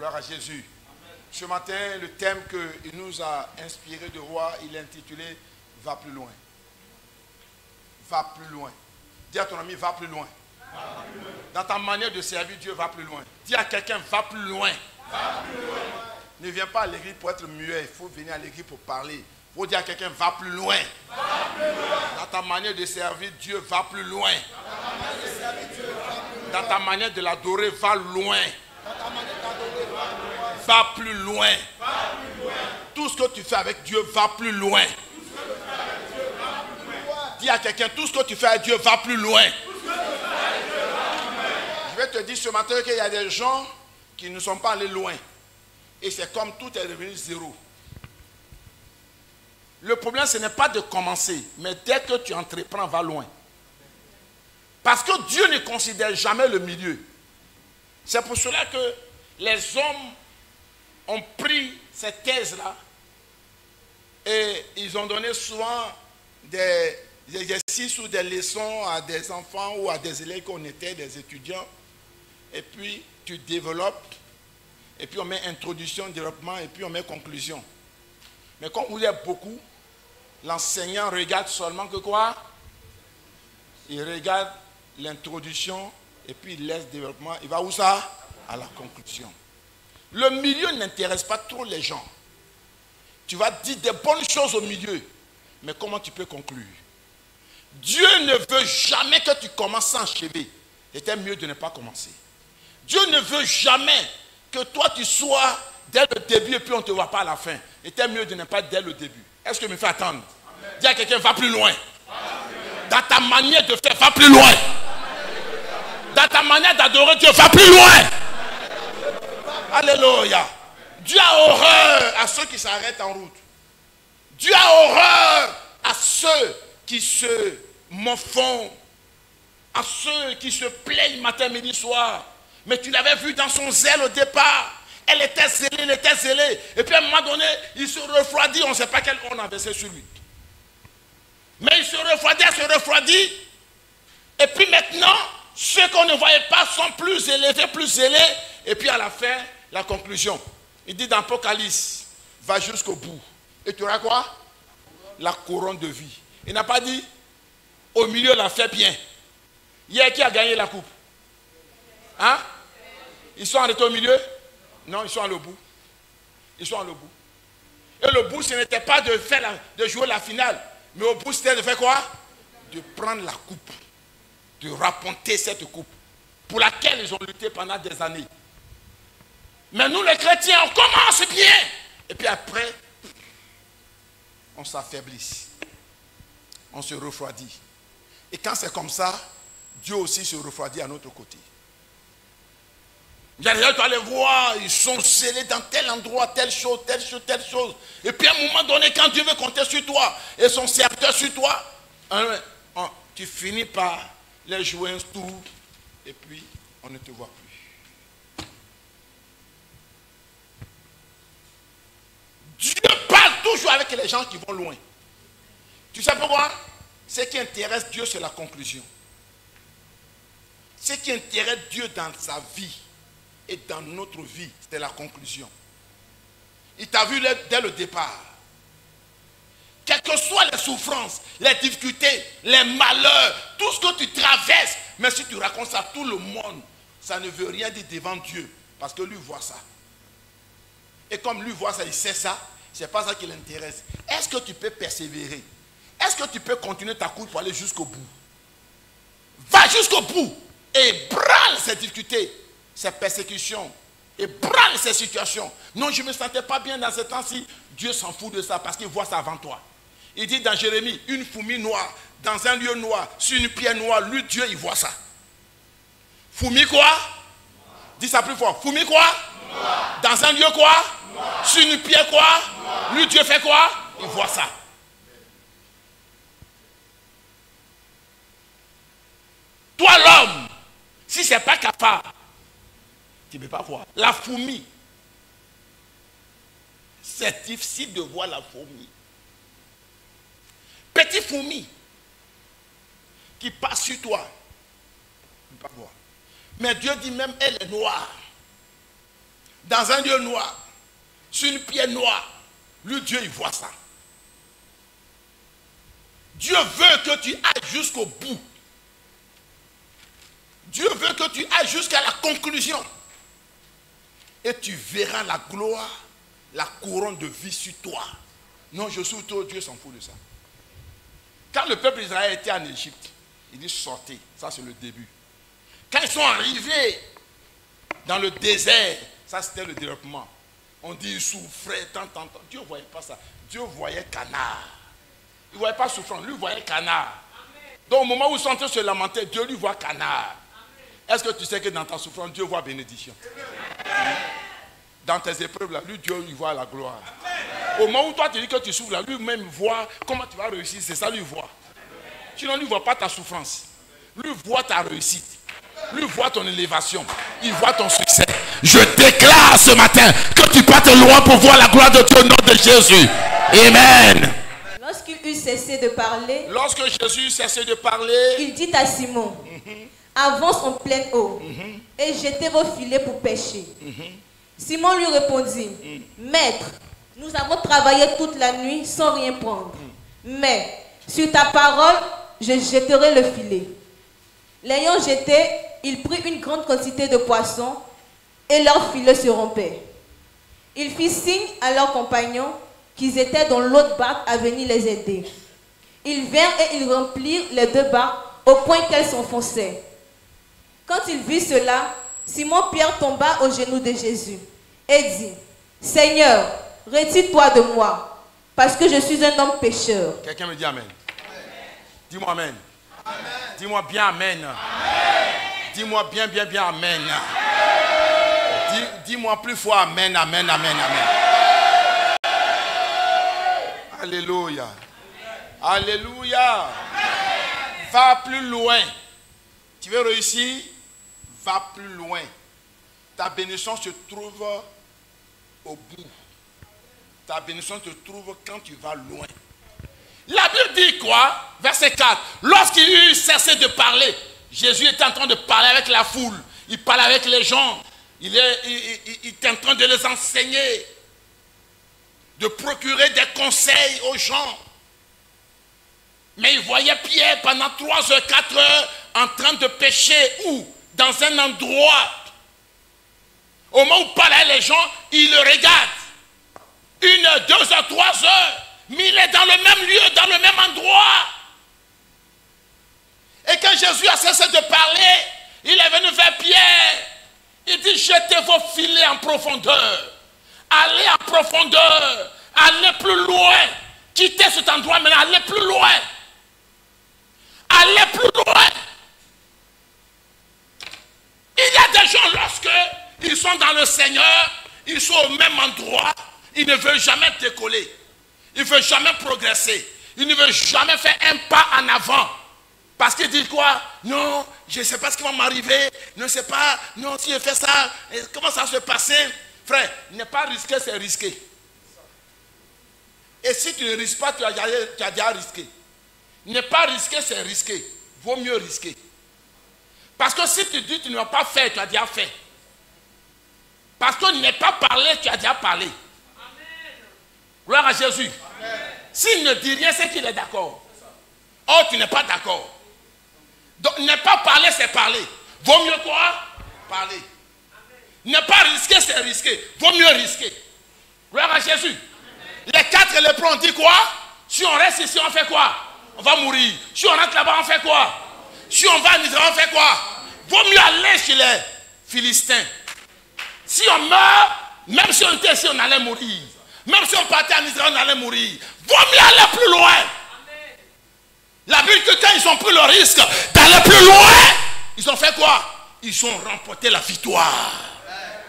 Gloire à Jésus. Ce matin, le thème qu'il nous a inspiré de roi, il est intitulé « Va plus loin ». Va plus loin. Dis à ton ami, va plus loin. Va plus loin. Dans ta manière de servir Dieu, va plus loin. Dis à quelqu'un, va plus loin. Va plus loin. Ne viens pas à l'église pour être muet, il faut venir à l'église pour parler. Il faut dire à quelqu'un, va plus loin. Va plus loin. Dans ta manière de servir Dieu, va plus loin. Dans ta manière de l'adorer, va loin. Va plus loin. Tout ce que tu fais avec Dieu, va plus loin. Dis à quelqu'un, tout ce que tu fais avec Dieu, va plus loin. Je vais te dire ce matin qu'il y a des gens qui ne sont pas allés loin. Et c'est comme tout est devenu zéro. Le problème, ce n'est pas de commencer, mais dès que tu entreprends, va loin. Parce que Dieu ne considère jamais le milieu. C'est pour cela que les hommes ont pris cette thèse-là et ils ont donné souvent des exercices ou des leçons à des enfants ou à des élèves qu'on était, des étudiants. Et puis, tu développes, et puis on met introduction, développement, et puis on met conclusion. Mais quand vous êtes beaucoup, l'enseignant regarde seulement que quoi? Il regarde l'introduction, et puis il laisse développement. Il va où ça? À la conclusion. Le milieu n'intéresse pas trop les gens. Tu vas dire des bonnes choses au milieu, mais comment tu peux conclure? Dieu ne veut jamais que tu commences sans achever. C'était mieux de ne pas commencer. Dieu ne veut jamais que toi tu sois dès le début et puis on ne te voit pas à la fin. C'était mieux de ne pas être dès le début. Est-ce que me fait attendre? Amen. Dis à quelqu'un, va plus loin. Dans ta manière de faire, va plus loin. Dans ta manière d'adorer Dieu, va plus loin. Alléluia. Dieu a horreur à ceux qui s'arrêtent en route. Dieu a horreur à ceux qui se morfondent, à ceux qui se plaignent matin, midi, soir. Mais tu l'avais vu dans son zèle au départ. Elle était zélée. Et puis à un moment donné, il se refroidit. On ne sait pas quel on a versé sur lui. Mais il se refroidit. Et puis maintenant, ceux qu'on ne voyait pas sont plus élevés, plus zélés. Et puis à la fin, la conclusion. Il dit dans Apocalypse, va jusqu'au bout. Et tu auras quoi? La couronne de vie. Il n'a pas dit, au milieu, la fait bien. Hier, qui a gagné la coupe? Hein? Ils sont arrêtés au milieu? Non, ils sont allés au bout. Ils sont allés au bout. Et le bout, ce n'était pas de jouer la finale. Mais au bout, c'était de faire quoi? De prendre la coupe. De rapporter cette coupe. Pour laquelle ils ont lutté pendant des années. Mais nous, les chrétiens, on commence bien. Et puis après, on s'affaiblit. On se refroidit. Et quand c'est comme ça, Dieu aussi se refroidit à notre côté. Il y a des gens, tu vas les voir, ils sont scellés dans tel endroit, telle chose. Et puis à un moment donné, quand Dieu veut compter sur toi, et son serviteur sur toi, tu finis par les jouer un tour, et puis on ne te voit plus. Dieu parle toujours avec les gens qui vont loin. Tu sais pourquoi? Ce qui intéresse Dieu, c'est la conclusion. Ce qui intéresse Dieu dans sa vie et dans notre vie, c'est la conclusion. Il t'a vu dès le départ. Quelles que soient les souffrances, les difficultés, les malheurs, tout ce que tu traverses, mais si tu racontes ça à tout le monde, ça ne veut rien dire devant Dieu, parce que lui voit ça. Et comme lui voit ça, il sait ça, c'est pas ça qui l'intéresse. Est-ce que tu peux persévérer? Est-ce que tu peux continuer ta course pour aller jusqu'au bout? Va jusqu'au bout et branle ces difficultés, ces persécutions, et branle ces situations. Non, je ne me sentais pas bien dans ce temps-ci. Dieu s'en fout de ça parce qu'il voit ça avant toi. Il dit dans Jérémie, une fourmi noire, dans un lieu noir, sur une pierre noire, lui, Dieu, il voit ça. Fourmi quoi? Dis ça plus fort. Fourmi quoi? Noir. Dans un lieu quoi? Noir. Sur une pierre quoi? Noir. Lui, Dieu fait quoi? Il voit ça. Toi, l'homme, si ce n'est pas capable, tu ne peux pas voir. La fourmi, c'est difficile de voir la fourmi. Petite fourmi qui passe sur toi, tu ne peux pas voir. Mais Dieu dit même, elle est noire. dans un lieu noir, sur une pierre noire, lui, Dieu, il voit ça. Dieu veut que tu ailles jusqu'au bout. Dieu veut que tu ailles jusqu'à la conclusion. Et tu verras la gloire, la couronne de vie sur toi. Non, je suis toi, Dieu s'en fout de ça. Quand le peuple d'Israël était en Égypte, il dit sortez, ça c'est le début. Quand ils sont arrivés dans le désert, ça c'était le développement. On dit ils souffraient, tant. Dieu ne voyait pas ça. Dieu voyait canard. Il ne voyait pas souffrance, lui voyait canard. Donc au moment où ils sont en train de se lamenter, Dieu lui voit canard. Est-ce que tu sais que dans ta souffrance, Dieu voit bénédiction? Dans tes épreuves, là, lui, Dieu, il voit la gloire. Au moment où toi, tu dis que tu souffres, là, lui-même voit comment tu vas réussir. C'est ça, lui voit. Sinon, lui ne voit pas ta souffrance. Lui voit ta réussite. Lui voit ton élévation. Il voit ton succès. Je déclare ce matin que tu partes loin pour voir la gloire de Dieu au nom de Jésus. Amen. Lorsqu'il eut cessé de parler, lorsque Jésus cessait de parler, il dit à Simon, avance en pleine eau et jetez vos filets pour pêcher. Simon lui répondit, Maître, nous avons travaillé toute la nuit sans rien prendre. Mais sur ta parole, je jetterai le filet. L'ayant jeté, il prit une grande quantité de poissons et leur filet se rompait. Il fit signe à leurs compagnons qu'ils étaient dans l'autre barque à venir les aider. Ils vinrent et ils remplirent les deux barques au point qu'elles s'enfonçaient. Quand il vit cela, Simon-Pierre tomba aux genoux de Jésus et dit, Seigneur, retire-toi de moi, parce que je suis un homme pécheur. Quelqu'un me dit Amen. Dis-moi Amen. Amen. Dis-moi bien Amen. Dis-moi bien Amen. Dis-moi plus fort Amen, Amen, Amen, Amen. Alléluia. Alléluia. Va plus loin. Tu veux réussir? Va plus loin. Ta bénédiction se trouve au bout. Ta bénédiction se trouve quand tu vas loin. La Bible dit quoi? Verset 4. Lorsqu'il eut cessé de parler, Jésus était en train de parler avec la foule. Il parlait avec les gens. Il était en train de les enseigner. De procurer des conseils aux gens. Mais il voyait Pierre pendant 3 heures, 4 heures en train de pêcher. Où? Dans un endroit. Au moment où parlait les gens, il le regarde. 1 heure, 2 heures, 3 heures. Mais il est dans le même lieu, dans le même endroit. Et quand Jésus a cessé de parler, il est venu vers Pierre. Il dit, jetez vos filets en profondeur. Allez en profondeur. Allez plus loin. Quittez cet endroit maintenant, allez plus loin. Allez plus loin. Il y a des gens, lorsque ils sont dans le Seigneur, ils sont au même endroit, ils ne veulent jamais décoller. Ils ne veulent jamais progresser. Ils ne veulent jamais faire un pas en avant. Parce qu'ils disent quoi? Non, je ne sais pas ce qui va m'arriver. Je ne sais pas, non, si je fais ça, comment ça va se passer? Frère, ne pas risquer, c'est risquer. Et si tu ne risques pas, tu as déjà risqué. Ne pas risquer, c'est risquer. Vaut mieux risquer. Parce que si tu dis que tu ne vas pas faire, tu as déjà fait. Parce que ne pas parler, tu as déjà parlé. Amen. Gloire à Jésus. S'il ne dit rien, c'est qu'il est d'accord. Oh, tu n'es pas d'accord. Donc, ne pas parler, c'est parler. Vaut mieux quoi? Parler. Amen. Ne pas risquer, c'est risquer. Vaut mieux risquer. Gloire à Jésus. Amen. Les 4 lépreux ont dit quoi? Si on reste ici, on fait quoi? On va mourir. Si on rentre là-bas, on fait quoi? Si on va en Israël, on fait quoi? Vaut mieux aller chez les Philistins. Si on meurt, même si on était ici, on allait mourir. Même si on partait en Israël, on allait mourir. Vaut mieux aller plus loin. Amen. La Bible que quand ils ont pris le risque d'aller plus loin, ils ont fait quoi? Ils ont remporté la victoire.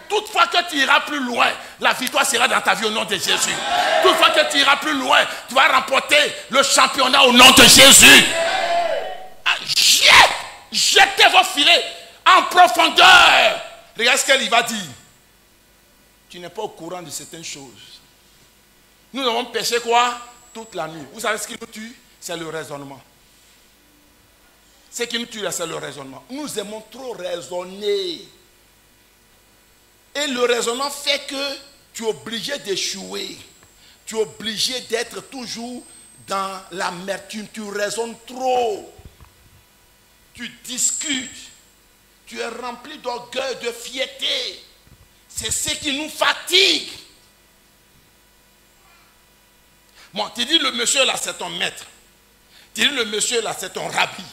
Toutefois que tu iras plus loin, la victoire sera dans ta vie au nom de Jésus. Toutefois que tu iras plus loin, tu vas remporter le championnat au nom de Jésus. Jetez vos filets en profondeur. Regarde ce qu'il va dire. Tu n'es pas au courant de certaines choses. Nous avons pêché quoi? Toute la nuit. Vous savez ce qui nous tue? C'est le raisonnement. Ce qui nous tue, c'est le raisonnement. Nous aimons trop raisonner. Et le raisonnement fait que tu es obligé d'échouer. Tu es obligé d'être toujours dans l'amertume. Tu raisonnes trop. Tu discutes. Tu es rempli d'orgueil, de fierté. C'est ce qui nous fatigue. Bon, tu dis le monsieur là, c'est ton maître. Tu dis le monsieur là, c'est ton rabbi.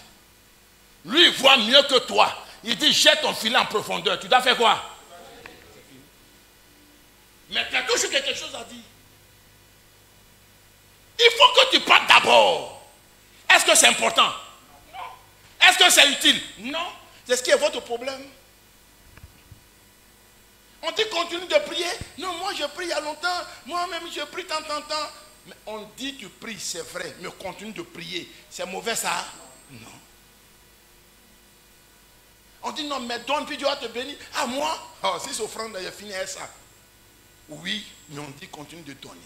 Lui, il voit mieux que toi. Il dit, jette ton filet en profondeur. Tu dois faire quoi? Mais tu as toujours quelque chose à dire. Il faut que tu partes d'abord. Est-ce que c'est important? Non. Est-ce que c'est utile? Non. C'est ce qui est votre problème. On dit continue de prier. Non, moi je prie il y a longtemps. Moi-même je prie tant. Mais on dit tu pries, c'est vrai. Mais continue de prier. C'est mauvais ça? Non. On dit non, mais donne, puis Dieu va te bénir. À moi? Oh, si c'est offrande, il a fini avec ça. Oui, mais on dit continue de donner.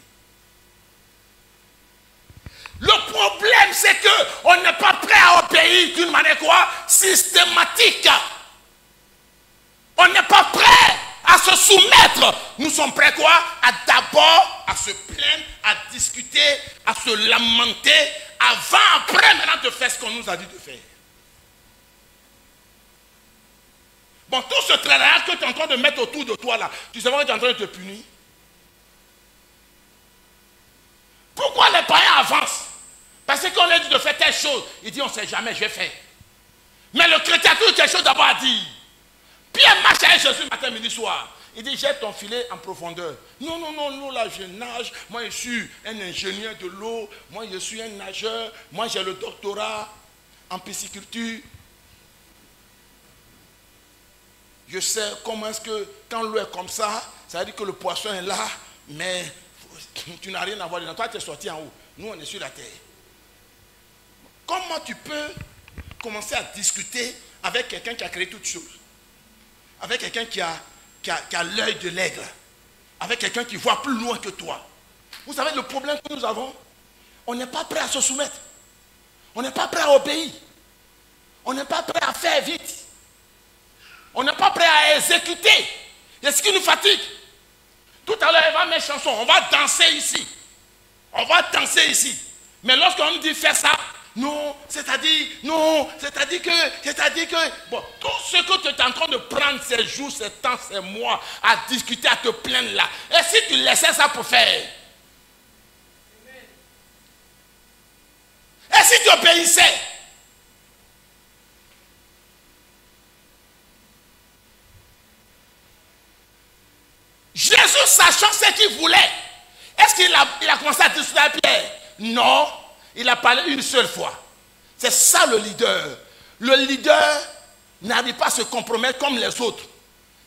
Le problème, c'est qu'on n'est pas prêt à obéir d'une manière quoi? Systématique. On n'est pas prêt à se soumettre. Nous sommes prêts quoi? À d'abord à se plaindre, à discuter, à se lamenter, après maintenant de faire ce qu'on nous a dit de faire. Bon, tout ce travail que tu es en train de mettre autour de toi là, tu sais pas que tu es en train de te punir. Pourquoi les païens avancent? Parce qu'on leur dit de faire telle chose. Il dit on ne sait jamais, je vais faire. Mais le chrétien a toujours quelque chose d'abord à dire. Pierre marche avec Jésus matin, midi, soir. Il dit jette ton filet en profondeur. Non, l'eau là je nage. Moi je suis un ingénieur de l'eau. Moi je suis un nageur. Moi j'ai le doctorat en pisciculture. Je sais comment est-ce que quand l'eau est comme ça veut dire que le poisson est là, mais tu n'as rien à voir dedans. Toi tu es sorti en haut. Nous on est sur la terre. Comment tu peux commencer à discuter avec quelqu'un qui a créé toutes choses? Avec quelqu'un qui a l'œil de l'aigle, avec quelqu'un qui voit plus loin que toi. Vous savez le problème que nous avons? On n'est pas prêt à se soumettre. On n'est pas prêt à obéir. On n'est pas prêt à faire vite. On n'est pas prêt à exécuter. C'est ce qui nous fatigue. Tout à l'heure, il va mettre chanson. On va danser ici. On va danser ici. Mais lorsqu'on nous dit faire ça, non, c'est-à-dire que, bon, tout ce que tu es en train de prendre ces jours, ces temps, ces mois, à discuter, à te plaindre là, et si tu laissais ça pour faire? Et si tu obéissais? Jésus, sachant ce qu'il voulait, est-ce qu'il a commencé à discuter avec Pierre? Non. Il a parlé une seule fois. C'est ça le leader. Le leader n'arrive pas à se compromettre comme les autres.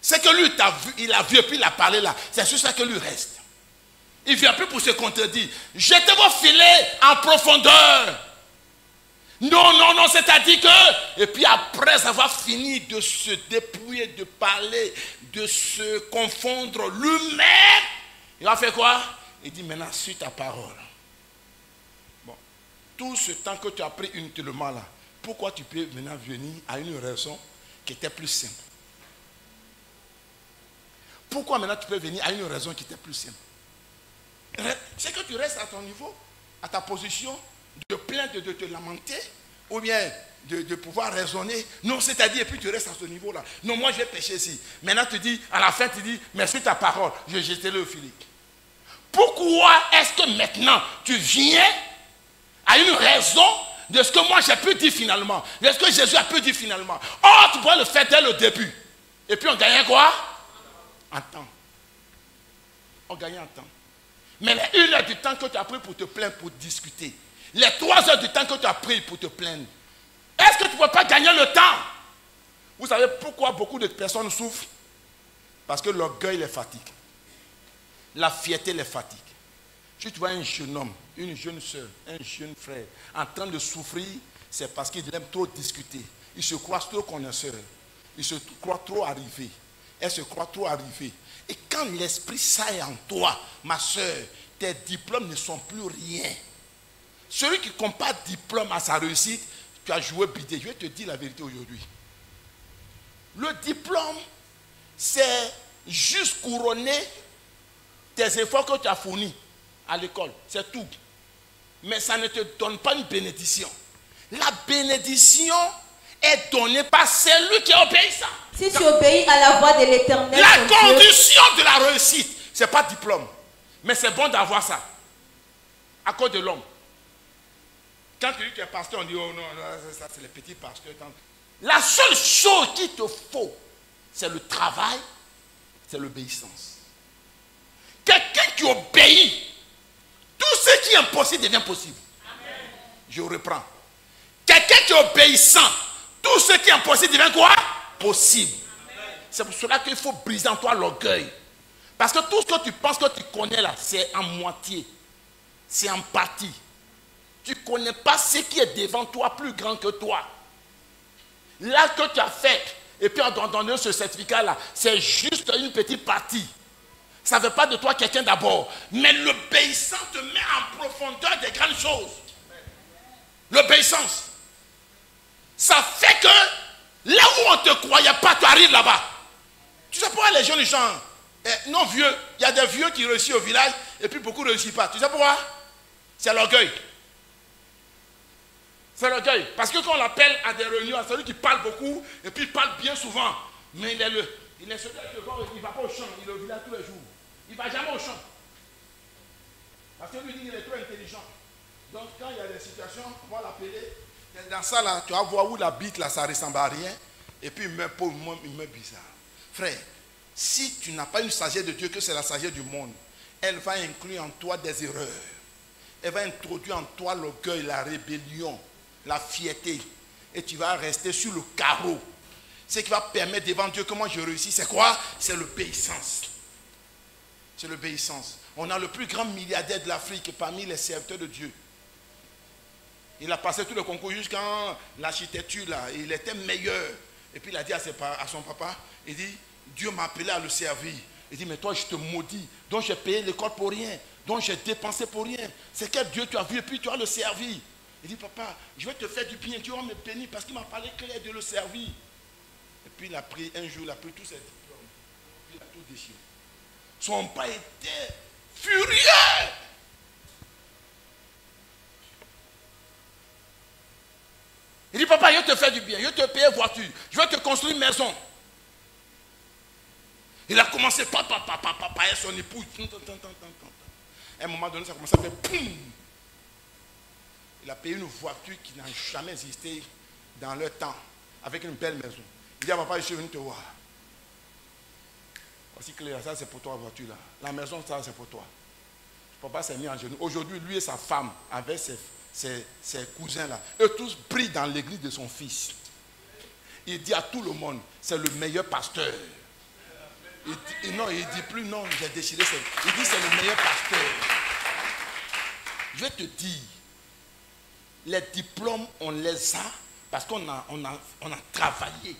C'est que lui, il a vu et puis il a parlé là. C'est sur ça que lui reste. Il ne vient plus pour se contredire. Jetez vos filets en profondeur. Non, c'est-à-dire que... Et puis après avoir fini de se dépouiller, de parler, de se confondre lui-même, il va faire quoi? Il dit maintenant, suis ta parole. Tout ce temps que tu as pris inutilement là, pourquoi tu peux maintenant venir à une raison qui était plus simple? Pourquoi maintenant tu peux venir à une raison qui était plus simple? C'est que tu restes à ton niveau, à ta position, de plaindre, de te lamenter, ou bien de pouvoir raisonner. Non, c'est-à-dire, et puis tu restes à ce niveau-là. Non, moi j'ai péché ici. Maintenant tu dis, à la fin tu dis, mais sur ta parole, je jeterai le filet. Pourquoi est-ce que maintenant tu viens à une raison de ce que moi j'ai pu dire finalement, de ce que Jésus a pu dire finalement? Or, tu pourrais le faire dès le début. Et puis on gagnait quoi? En temps. On gagnait en temps. Mais les 1 heure du temps que tu as pris pour te plaindre, pour discuter, les 3 heures du temps que tu as pris pour te plaindre, est-ce que tu ne peux pas gagner le temps? Vous savez pourquoi beaucoup de personnes souffrent? Parce que l'orgueil les fatigue. La fierté les fatigue. Si tu vois un jeune homme, une jeune soeur, un jeune frère en train de souffrir, c'est parce qu'il aime trop discuter. Il se croit trop connaisseur. Il se croit trop arrivé. Elle se croit trop arrivée. Et quand l'Esprit saille en toi, ma soeur, tes diplômes ne sont plus rien. Celui qui compare diplôme à sa réussite, tu as joué bidé. Je vais te dire la vérité aujourd'hui. Le diplôme, c'est juste couronner tes efforts que tu as fournis à l'école. C'est tout. Mais ça ne te donne pas une bénédiction. La bénédiction est donnée par celui qui est obéissant. Si tu obéis à la voix de l'Éternel, La condition de la réussite, ce n'est pas diplôme. Mais c'est bon d'avoir ça. À cause de l'homme. Quand tu dis que tu es pasteur, on dit, oh non, ça c'est les petits pasteurs. La seule chose qu'il te faut, c'est le travail, c'est l'obéissance. Quelqu'un qui obéit, tout ce qui est impossible devient possible. Amen. Je reprends. Quelqu'un qui est obéissant, tout ce qui est impossible devient quoi? Possible. Amen. C'est pour cela qu'il faut briser en toi l'orgueil. Parce que tout ce que tu penses que tu connais là, c'est en moitié. C'est en partie. Tu ne connais pas ce qui est devant toi plus grand que toi. Là que tu as fait, et puis on t'a donné ce certificat-là, c'est juste une petite partie. Ça ne veut pas de toi quelqu'un d'abord. Mais l'obéissance te met en profondeur des grandes choses. L'obéissance. Ça fait que là où on ne te croyait pas, tu arrives là-bas. Tu sais pourquoi les jeunes gens, non vieux, il y a des vieux qui réussissent au village et puis beaucoup ne réussissent pas. Tu sais pourquoi? C'est l'orgueil. C'est l'orgueil. Parce que quand on l'appelle à des réunions, c'est celui qui parle beaucoup et puis il parle bien souvent. Mais il est celui qui ne va pas au champ, il est au village tous les jours. Il ne va jamais au champ. Parce que lui dit qu'il est trop intelligent. Donc quand il y a des situations, on va l'appeler. Dans ça là, tu vas voir où la bite là, ça ne ressemble à rien. Et puis il meurt pauvre, il meurt bizarre. Frère, si tu n'as pas une sagesse de Dieu, que c'est la sagesse du monde, elle va inclure en toi des erreurs. Elle va introduire en toi l'orgueil, la rébellion, la fierté. Et tu vas rester sur le carreau. Ce qui va permettre devant Dieu comment je réussis, c'est quoi? C'est l'obéissance. C'est l'obéissance. On a le plus grand milliardaire de l'Afrique parmi les serviteurs de Dieu. Il a passé tout le concours jusqu'à l'architecture là. Il était meilleur. Et puis il a dit à son papa, il dit, Dieu m'a appelé à le servir. Il dit, mais toi je te maudis. Donc j'ai payé l'école pour rien. Donc j'ai dépensé pour rien. C'est quel Dieu tu as vu et puis tu vas le servir. Il dit, papa, je vais te faire du bien. Dieu va me bénir parce qu'il m'a parlé clair de le servir. Et puis il a pris un jour, il a pris tous ses diplômes. Il a tout déchiré. Son père était furieux. Il dit, papa, je vais te faire du bien. Je vais te payer voiture. Je vais te construire une maison. Il a commencé papa et son épouse. À un moment donné, ça a commencé à faire poum. Il a payé une voiture qui n'a jamais existé dans leur temps, avec une belle maison. Il dit à papa, je suis venu te voir. Voici que ça c'est pour toi la voiture là. La maison, ça c'est pour toi. Papa s'est mis en genoux. Aujourd'hui, lui et sa femme, avec ses cousins là, eux tous brillent dans l'église de son fils. Il dit à tout le monde, c'est le meilleur pasteur. Il dit plus non, j'ai déchiré. Il dit c'est le meilleur pasteur. Je vais te dire, les diplômes, on les a parce qu'on a travaillé.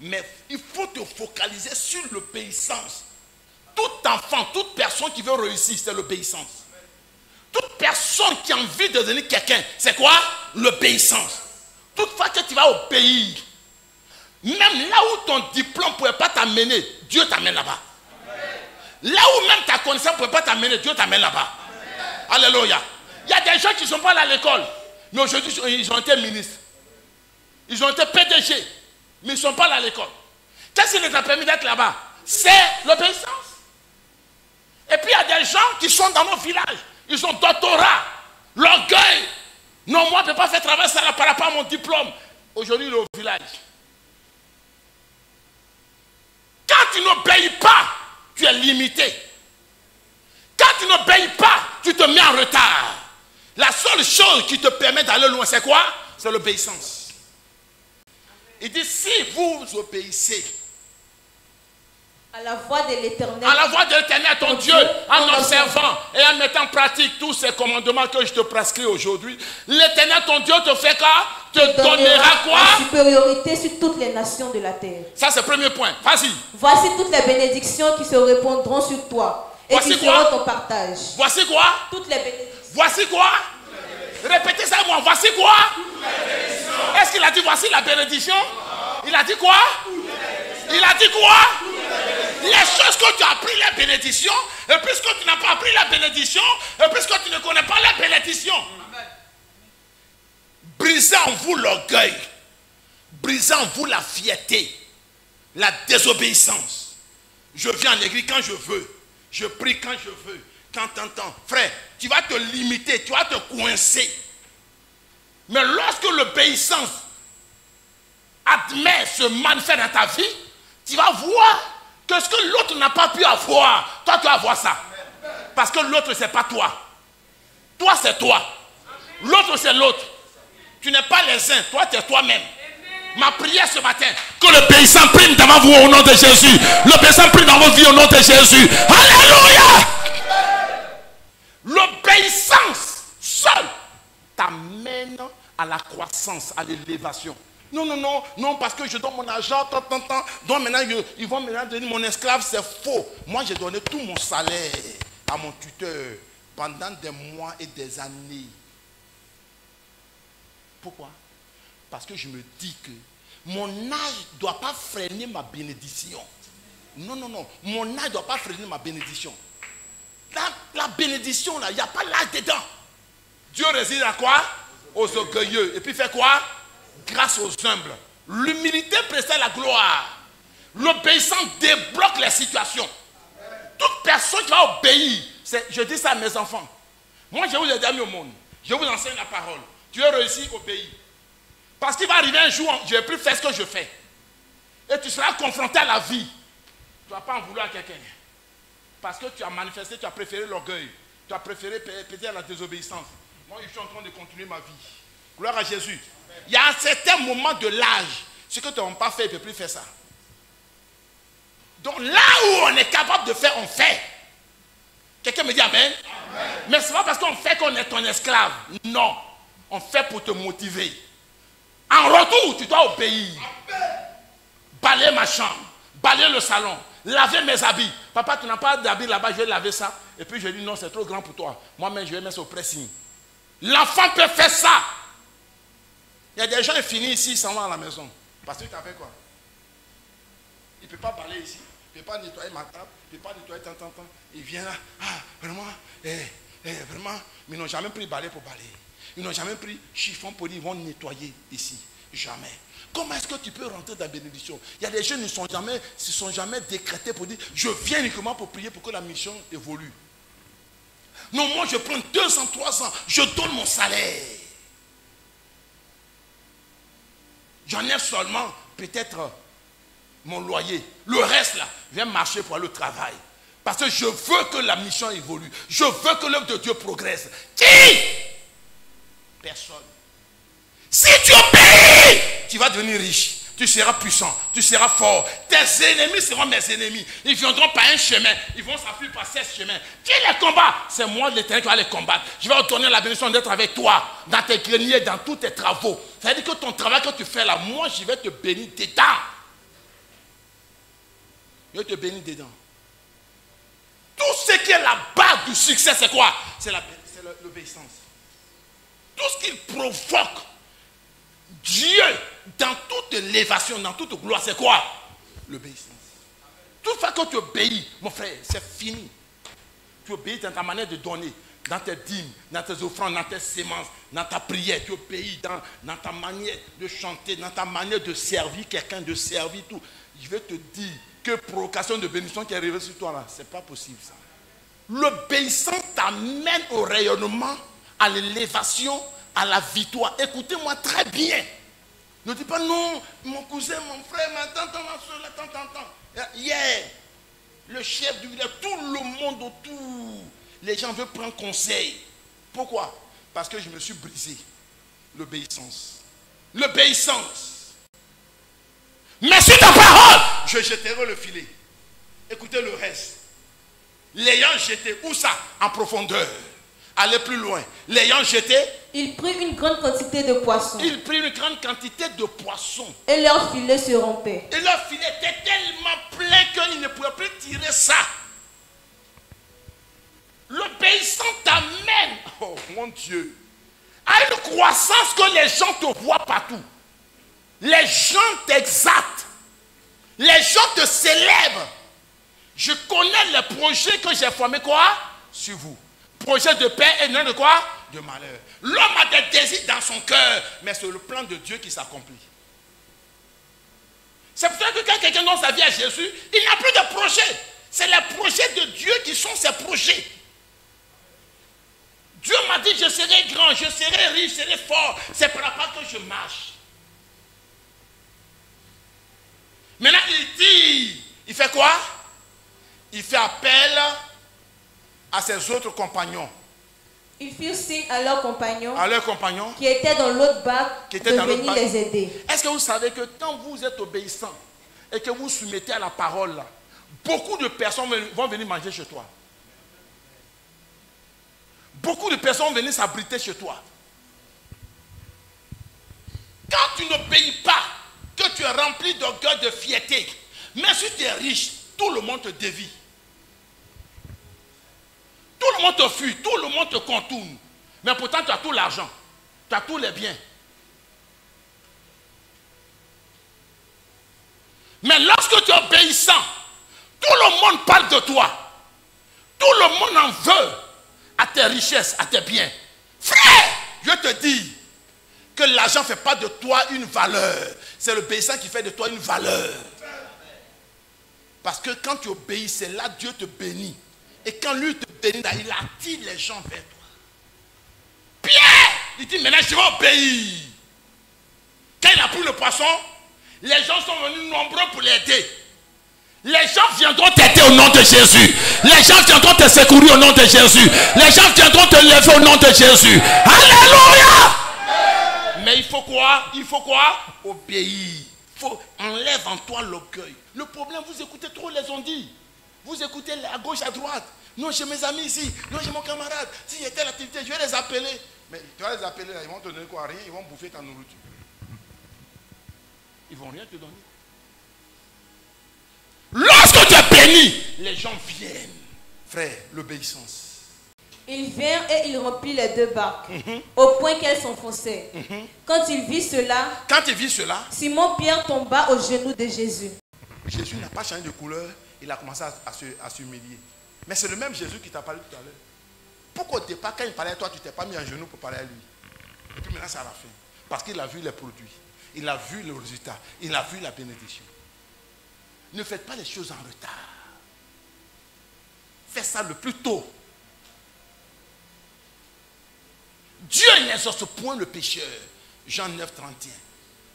Mais il faut te focaliser sur l'obéissance. Tout enfant, toute personne qui veut réussir, c'est l'obéissance. Toute personne qui a envie de devenir quelqu'un, c'est quoi? L'obéissance. Toutefois que tu vas obéir, même là où ton diplôme ne pourrait pas t'amener, Dieu t'amène là-bas. Là où même ta connaissance ne pourrait pas t'amener, Dieu t'amène là-bas. Alléluia. Il y a des gens qui ne sont pas allés à l'école, mais aujourd'hui, ils ont été ministres. Ils ont été PDG, mais ils ne sont pas allés à l'école. Qu'est-ce qui les a permis d'être là-bas? C'est l'obéissance. Et puis il y a des gens qui sont dans nos villages. Ils ont doctorat. L'orgueil. Non, moi je ne peux pas faire travailler ça par rapport à mon diplôme. Aujourd'hui, il est au village. Quand tu n'obéis pas, tu es limité. Quand tu n'obéis pas, tu te mets en retard. La seule chose qui te permet d'aller loin, c'est quoi? C'est l'obéissance. Il dit, si vous obéissez à la voix de l'Éternel, à la voix de l'Éternel, ton Dieu, en observant et en mettant en pratique tous ces commandements que je te prescris aujourd'hui, l'Éternel, ton Dieu, te fait quoi? Te donnera quoi? La supériorité sur toutes les nations de la terre. Ça, c'est le premier point. Vas-y. Voici toutes les bénédictions qui se répandront sur toi et Voici qui quoi? seront ton partage. Voici quoi? Toutes les bénédictions. Voici quoi? Répétez ça moi. Voici quoi? Est-ce qu'il a dit voici la bénédiction? Il a dit quoi? Il a dit quoi? Les choses que tu as appris la bénédiction, et puisque tu n'as pas appris la bénédiction, et puisque tu ne connais pas la bénédiction. Brisez en vous l'orgueil, brisez en vous la fierté, la désobéissance. Je viens à l'église quand je veux, je prie quand je veux, quand t'entends. Frère, tu vas te limiter, tu vas te coincer. Mais lorsque l'obéissance admet se manifeste dans ta vie, tu vas voir que ce que l'autre n'a pas pu avoir, toi tu vas avoir ça. Parce que l'autre c'est pas toi. Toi c'est toi. L'autre c'est l'autre. Tu n'es pas les uns, toi tu es toi-même. Ma prière ce matin, que l'obéissance prime devant vous au nom de Jésus. L'obéissance prime dans votre vie au nom de Jésus. Alléluia. L'obéissance seule t'amène à la croissance, à l'élévation. Non, non, non, non, parce que je donne mon argent, donc maintenant ils vont me donner mon esclave, c'est faux. Moi j'ai donné tout mon salaire à mon tuteur pendant des mois et des années. Pourquoi? Parce que je me dis que mon âge ne doit pas freiner ma bénédiction. Non, non, non, mon âge ne doit pas freiner ma bénédiction. La bénédiction, là, il n'y a pas l'âge dedans. Dieu réside à quoi? Aux orgueilleux. Et puis fait quoi? Grâce aux humbles. L'humilité précède la gloire. L'obéissance débloque les situations. Toute personne qui va obéir, je dis ça à mes enfants. Moi, je vous ai mis au monde. Je vous enseigne la parole. Tu veux réussir, obéir. Parce qu'il va arriver un jour, je ne vais plus faire ce que je fais. Et tu seras confronté à la vie. Tu ne vas pas en vouloir à quelqu'un. Parce que tu as manifesté, tu as préféré l'orgueil. Tu as préféré peut-être la désobéissance. Moi, je suis en train de continuer ma vie. Gloire à Jésus. Il y a un certain moment de l'âge. Ce que tu n'as pas fait, tu ne peux plus faire ça. Donc là où on est capable de faire, on fait. Quelqu'un me dit amen. Amen. Mais ce n'est pas parce qu'on fait qu'on est ton esclave. Non. On fait pour te motiver. En retour, tu dois obéir. Balayer ma chambre. Balayer le salon. Laver mes habits. Papa, tu n'as pas d'habits là-bas, je vais laver ça. Et puis je dis non, c'est trop grand pour toi. Moi-même, je vais mettre ça au pressing. L'enfant peut faire ça. Il y a des gens qui finissent ici, ils s'en vont à la maison. Parce que tu as fait quoi? Il ne peut pas balayer ici. Il ne peut pas nettoyer ma table. Il ne peut pas nettoyer tant. Il vient là. Ah, vraiment, vraiment. Mais ils n'ont jamais pris balai pour balayer. Ils n'ont jamais pris chiffon pour dire ils vont nettoyer ici. Jamais. Comment est-ce que tu peux rentrer dans la bénédiction? Il y a des gens qui ne se sont jamais décrétés pour dire je viens uniquement pour prier pour que la mission évolue. Non, moi je prends 2 ans, 3 ans, je donne mon salaire. J'enlève seulement peut-être mon loyer. Le reste là, viens marcher pour aller au travail. Parce que je veux que la mission évolue. Je veux que l'œuvre de Dieu progresse. Qui? Personne. Si tu obéis, tu vas devenir riche. Tu seras puissant, tu seras fort. Tes ennemis seront mes ennemis. Ils viendront par un chemin. Ils vont s'enfuir par 16 chemins. Qui les combat? C'est moi l'Éternel qui va les combattre. Je vais te donner la bénédiction d'être avec toi dans tes greniers, dans tous tes travaux. Ça veut dire que ton travail que tu fais là, moi je vais te bénir dedans. Je vais te bénir dedans. Tout ce qui est la base du succès, c'est quoi? C'est l'obéissance. Tout ce qu'il provoque, Dieu, dans toute élévation, dans toute gloire, c'est quoi? L'obéissance. Toute fois que tu obéis, mon frère, c'est fini. Tu obéis dans ta manière de donner, dans tes dîmes, dans tes offrandes, dans tes sémences, dans ta prière. Tu obéis dans ta manière de chanter, dans ta manière de servir quelqu'un, de servir tout. Je vais te dire que provocation de bénédiction qui est arrivée sur toi là, c'est pas possible ça. L'obéissance t'amène au rayonnement, à l'élévation, à la victoire. Écoutez-moi très bien. Ne dis pas non, mon cousin, mon frère, ma tante, ma soeur, tante. Hier, le chef du village, tout le monde autour, les gens veulent prendre conseil. Pourquoi? Parce que je me suis brisé. L'obéissance. L'obéissance. Mais sur ta parole, je jetterai le filet. Écoutez le reste. L'ayant jeté, où ça? En profondeur. Allez plus loin. L'ayant jeté, il prit une grande quantité de poissons. Il prit une grande quantité de poissons. Et leur filet se rompait. Et leur filet était tellement plein qu'ils ne pouvaient plus tirer ça. L'obéissance t'amène, oh mon Dieu, à une croissance que les gens te voient partout. Les gens t'exaltent. Les gens te célèbrent. Je connais les projets que j'ai formés quoi? Sur vous. Projet de paix et non de quoi? De malheur. L'homme a des désirs dans son cœur, mais c'est le plan de Dieu qui s'accomplit. C'est pour ça que quand quelqu'un donne sa vie à Jésus, il n'a plus de projet. C'est les projets de Dieu qui sont ses projets. Dieu m'a dit, je serai grand, je serai riche, je serai fort. C'est par rapport que je marche. Maintenant, il dit, il fait quoi? Il fait appel à ses autres compagnons. Ils firent signe à leurs compagnons, qui étaient dans l'autre barque de venir les aider. Est-ce que vous savez que quand vous êtes obéissant et que vous soumettez à la parole, là, beaucoup de personnes vont venir manger chez toi. Beaucoup de personnes vont venir s'abriter chez toi. Quand tu n'obéis pas, que tu es rempli d'orgueil, de fierté, mais si tu es riche, tout le monde te dévie. Tout le monde te fuit, tout le monde te contourne. Mais pourtant, tu as tout l'argent, tu as tous les biens. Mais lorsque tu es obéissant, tout le monde parle de toi. Tout le monde en veut à tes richesses, à tes biens. Frère, je te dis que l'argent ne fait pas de toi une valeur. C'est l'obéissant qui fait de toi une valeur. Parce que quand tu obéis, c'est là Dieu te bénit. Et quand lui te bénit, il attire les gens vers toi. Pierre, il dit maintenant je vais obéir. Quand il a pris le poisson, les gens sont venus nombreux pour l'aider. Les gens viendront t'aider au nom de Jésus. Les gens viendront te secourir au nom de Jésus. Les gens viendront te lever au nom de Jésus. Alléluia. Mais il faut quoi? Il faut quoi? Obéir. Il faut enlève en toi l'orgueil. Le problème, vous écoutez trop les ondits. Vous écoutez à gauche, à droite. Non, j'ai mes amis ici. Non, j'ai mon camarade. S'il y a telle activité, je vais les appeler. Mais tu vas les appeler, là, ils vont te donner quoi? Rien. Ils vont bouffer ta nourriture. Ils ne vont rien te donner. Lorsque tu es béni, les gens viennent. Frère, l'obéissance. Ils vinrent et ils remplirent les deux barques, au point qu'elles s'enfonçaient. Quand il vit cela, Simon-Pierre tomba aux genoux de Jésus. Jésus n'a pas changé de couleur, il a commencé à s'humilier. Mais c'est le même Jésus qui t'a parlé tout à l'heure. Pourquoi au départ, quand il parlait à toi, tu ne t'es pas mis à genoux pour parler à lui? Et puis maintenant, c'est à la fin. Parce qu'il a vu les produits, il a vu le résultat, il a vu la bénédiction. Ne faites pas les choses en retard. Faites ça le plus tôt. Dieu n'exauce point le pécheur. Jean 9, 31.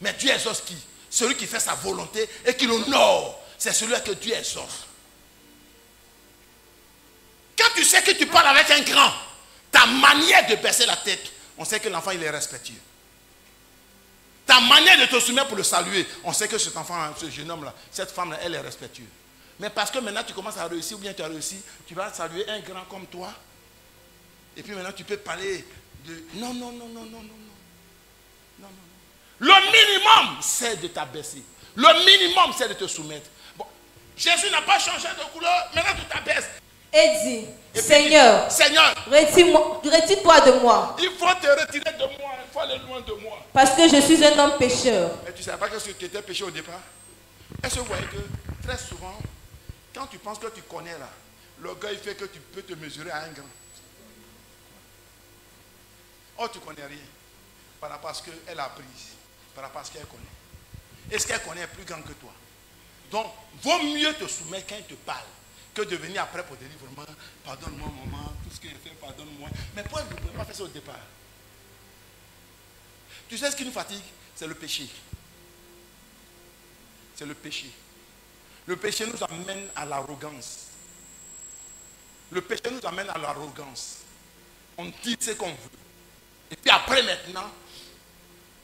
Mais Dieu exauce qui? Celui qui fait sa volonté et qui l'honore. C'est celui que Dieu exauce. Quand tu sais que tu parles avec un grand, ta manière de baisser la tête, on sait que l'enfant il est respectueux. Ta manière de te soumettre pour le saluer, on sait que cet enfant, ce jeune homme-là, cette femme-là, elle est respectueuse. Mais parce que maintenant tu commences à réussir, ou bien tu as réussi, tu vas saluer un grand comme toi. Et puis maintenant tu peux parler de... Non. Le minimum, c'est de t'abaisser. Le minimum, c'est de te soumettre. Bon, Jésus n'a pas changé de couleur, maintenant tu t'abaisses. Et dit, Seigneur, retire-toi de moi. Il faut te retirer de moi, il faut aller loin de moi. Parce que je suis un homme pécheur. Mais tu ne savais pas que tu étais péché au départ? Est-ce que vous voyez que très souvent, quand tu penses que tu connais là, l'orgueil fait que tu peux te mesurer à un grand. Oh, tu ne connais rien. Par rapport à ce qu'elle a appris, par rapport à ce qu'elle connaît. Et ce qu'elle connaît est plus grand que toi. Donc, vaut mieux te soumettre quand il te parle que de venir après pour délivrement. Pardonne-moi, maman, tout ce que j'ai fait, pardonne-moi. Mais pourquoi vous ne pouvez pas faire ça au départ? Tu sais ce qui nous fatigue? C'est le péché. C'est le péché. Le péché nous amène à l'arrogance. Le péché nous amène à l'arrogance. On dit ce qu'on veut. Et puis après maintenant,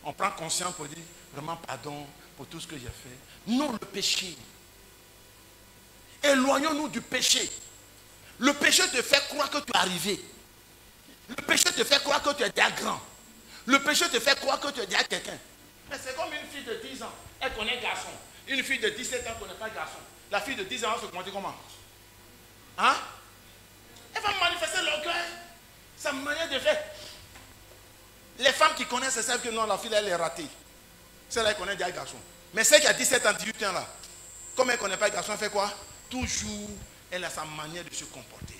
on prend conscience pour dire vraiment pardon pour tout ce que j'ai fait. Non, le péché. Éloignons-nous du péché. Le péché te fait croire que tu es arrivé. Le péché te fait croire que tu es déjà grand. Le péché te fait croire que tu es déjà quelqu'un. Mais c'est comme une fille de 10 ans, elle connaît garçon. Une fille de 17 ans ne connaît pas garçon. La fille de 10 ans va se comporter comment? Hein? Elle va manifester l'orgueil. Sa manière de faire. Les femmes qui connaissent savent que non, la fille elle est ratée. Celle-là elle connaît déjà garçon. Mais celle qui a 17 ans, 18 ans là, comme elle ne connaît pas garçon, elle fait quoi? Toujours, elle a sa manière de se comporter.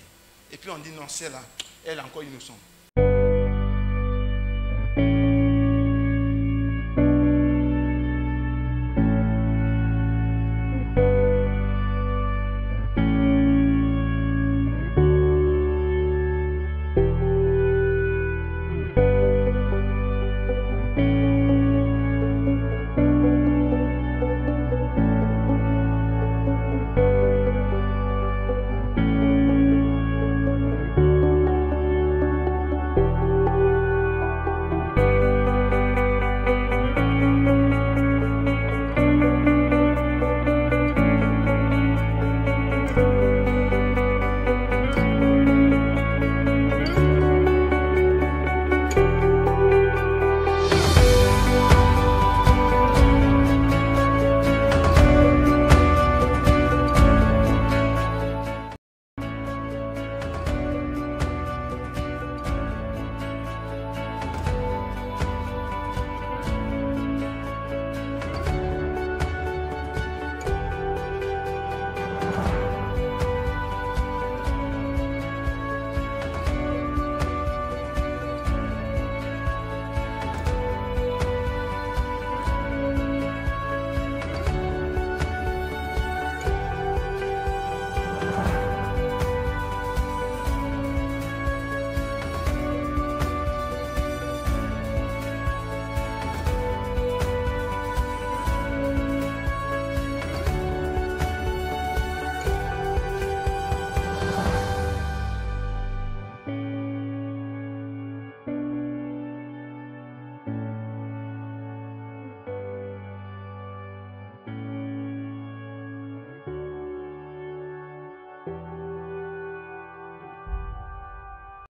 Et puis on dit non, celle-là, elle est encore innocente.